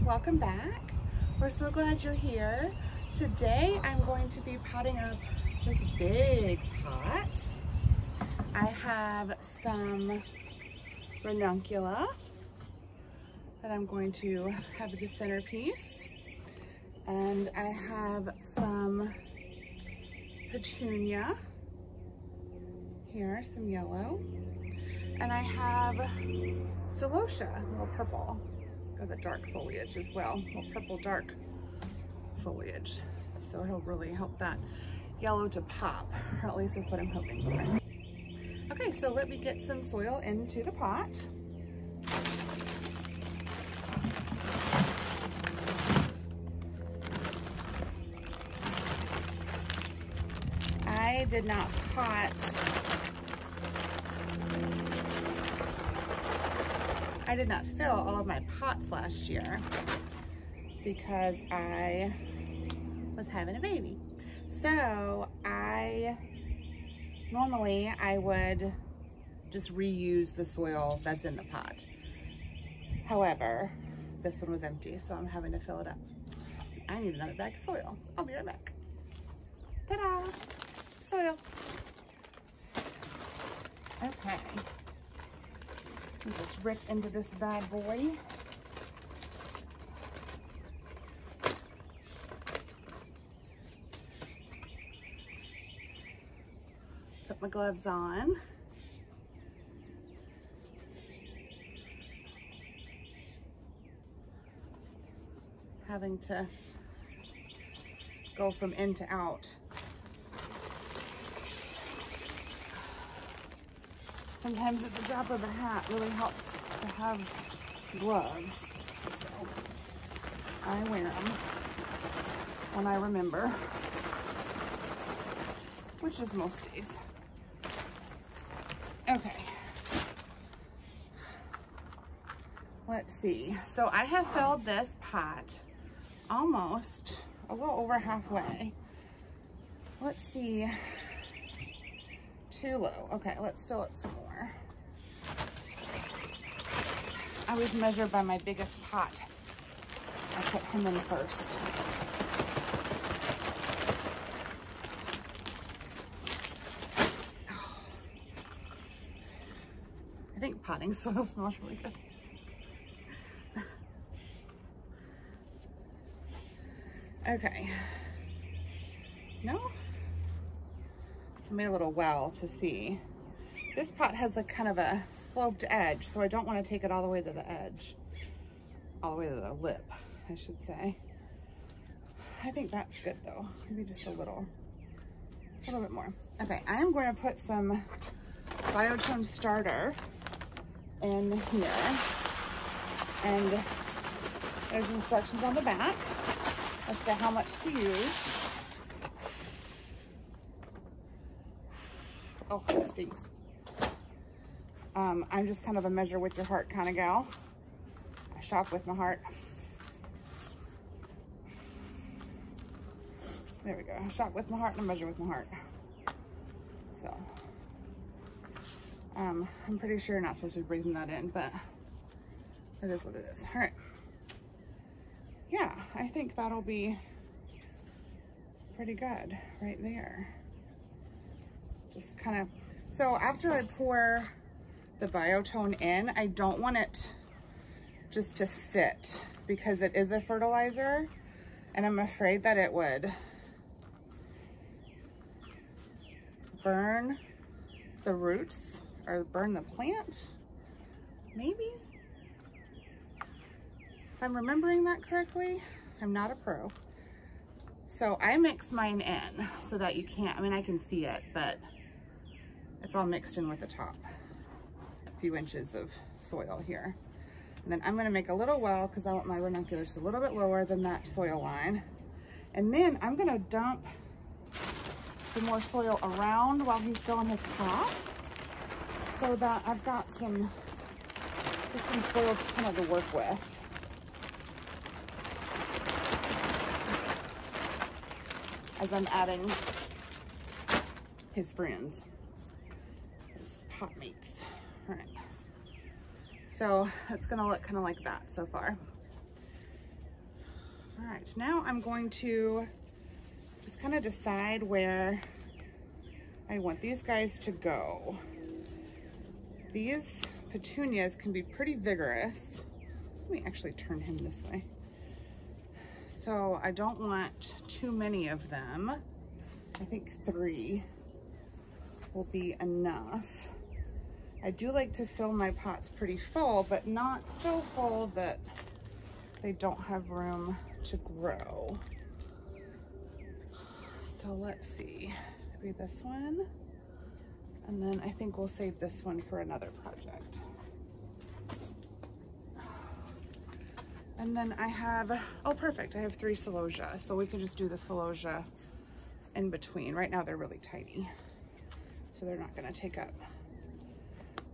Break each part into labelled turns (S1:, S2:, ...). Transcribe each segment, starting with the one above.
S1: welcome back. We're so glad you're here. Today I'm going to be potting up this big pot. I have some Ranuncula that I'm going to have the centerpiece. And I have some Petunia here, some yellow. And I have Celosia, a little purple. Got the dark foliage as well, a little purple dark foliage. So he'll really help that yellow to pop, or at least that's what I'm hoping for. Okay, so let me get some soil into the pot. I did not fill all of my pots last year because I was having a baby. So normally I would just reuse the soil that's in the pot. However, this one was empty, so I'm having to fill it up. I need another bag of soil, so I'll be right back. Ta-da! Soil. Okay. Just rip into this bad boy. Put my gloves on. Having to go from in to out. Sometimes at the drop of a hat really helps to have gloves. So I wear them when I remember, which is most days. Okay. Let's see. So I have filled this pot almost a little over halfway. Let's see. Too low. Okay, let's fill it some more. I was measured by my biggest pot. I put him in first. Oh. I think potting soil smells really good. Okay. No? I made a little well to see. This pot has a kind of a sloped edge, so I don't want to take it all the way to the edge. All the way to the lip, I should say. I think that's good though. Maybe just a little bit more. Okay, I am going to put some Biotone starter in here. And there's instructions on the back as to how much to use. Oh, it stinks. I'm just kind of a measure with your heart kind of gal. I shop with my heart. There we go. I shop with my heart and I measure with my heart. So, I'm pretty sure you're not supposed to be breathing that in, but it is what it is. All right. Yeah, I think that'll be pretty good right there. Just kind of, so after I pour the Biotone in, I don't want it just to sit because it is a fertilizer and I'm afraid that it would burn the roots or burn the plant, maybe? If I'm remembering that correctly, I'm not a pro. So I mix mine in so that you can't, I mean, I can see it, but it's all mixed in with the top. A few inches of soil here. And then I'm gonna make a little well because I want my ranunculus a little bit lower than that soil line. And then I'm gonna dump some more soil around while he's still in his pot so that I've got some soil kind of to work with. As I'm adding his friends, his pot mates. All right. So it's gonna look kind of like that so far. All right, now I'm going to just kind of decide where I want these guys to go. These petunias can be pretty vigorous. Let me actually turn him this way. So I don't want too many of them. I think 3 will be enough. I do like to fill my pots pretty full, but not so full that they don't have room to grow. So let's see, maybe this one. And then I think we'll save this one for another project. And then I have, oh perfect, I have 3 celosia. So we can just do the celosia in between. Right now they're really tiny, so they're not gonna take up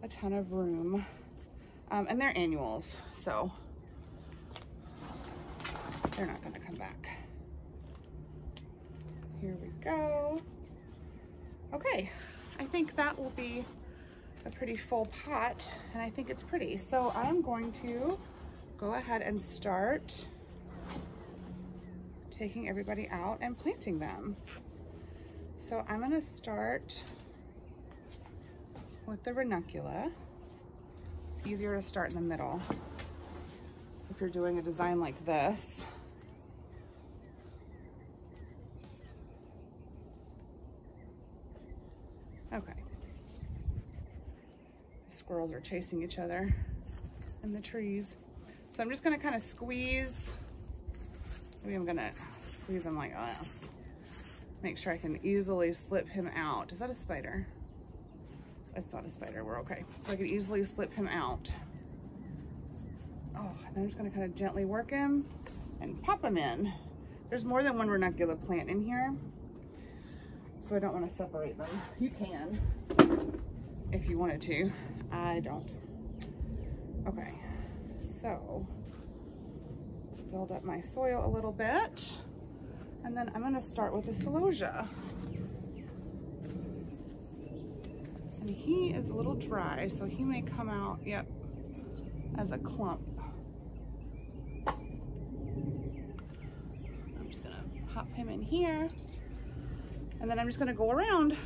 S1: a ton of room. And they're annuals, so they're not gonna come back. Here we go. Okay, I think that will be a pretty full pot, and I think it's pretty. So I'm going to go ahead and start taking everybody out and planting them. So I'm gonna start with the Ranuncula. It's easier to start in the middle if you're doing a design like this. Okay. The squirrels are chasing each other in the trees. So I'm just gonna kind of squeeze. Maybe I'm gonna squeeze him like this. Make sure I can easily slip him out. Is that a spider? It's not a spider, we're okay. So I can easily slip him out. Oh, and I'm just gonna kind of gently work him and pop him in. There's more than one Ranuncula plant in here, so I don't want to separate them. You can, if you wanted to. I don't. Okay, so build up my soil a little bit, and then I'm gonna start with the Celosia. And he is a little dry, so he may come out, yep, as a clump. I'm just gonna pop him in here, and then I'm just gonna go around.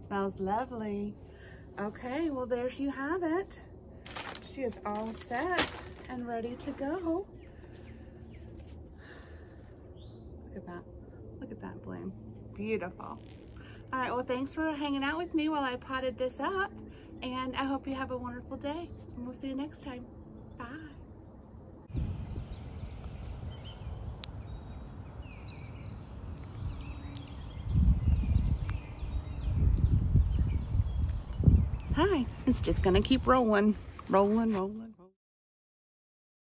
S1: Smells lovely. Okay, well there you have it. She is all set and ready to go. Look at that. Look at that bloom. Beautiful. All right, well thanks for hanging out with me while I potted this up, and I hope you have a wonderful day, and we'll see you next time. Bye. Hi, it's just gonna keep rolling, rolling, rolling.